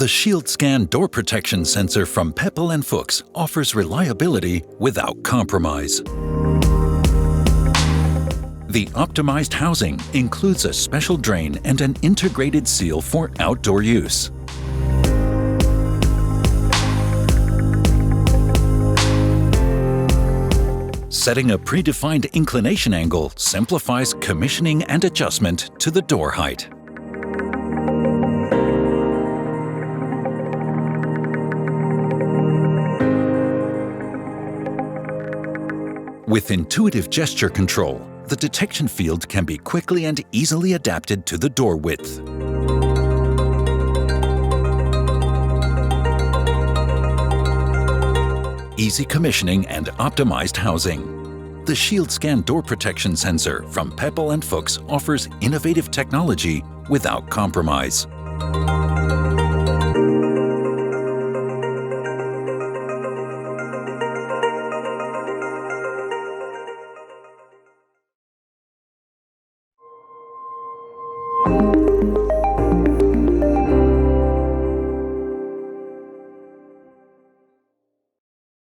The ShieldScan door protection sensor from Pepperl+Fuchs offers reliability without compromise. The optimized housing includes a special drain and an integrated seal for outdoor use. Setting a predefined inclination angle simplifies commissioning and adjustment to the door height. With intuitive gesture control, the detection field can be quickly and easily adapted to the door width. Easy commissioning and optimized housing. The ShieldScan door protection sensor from Pepperl+Fuchs offers innovative technology without compromise.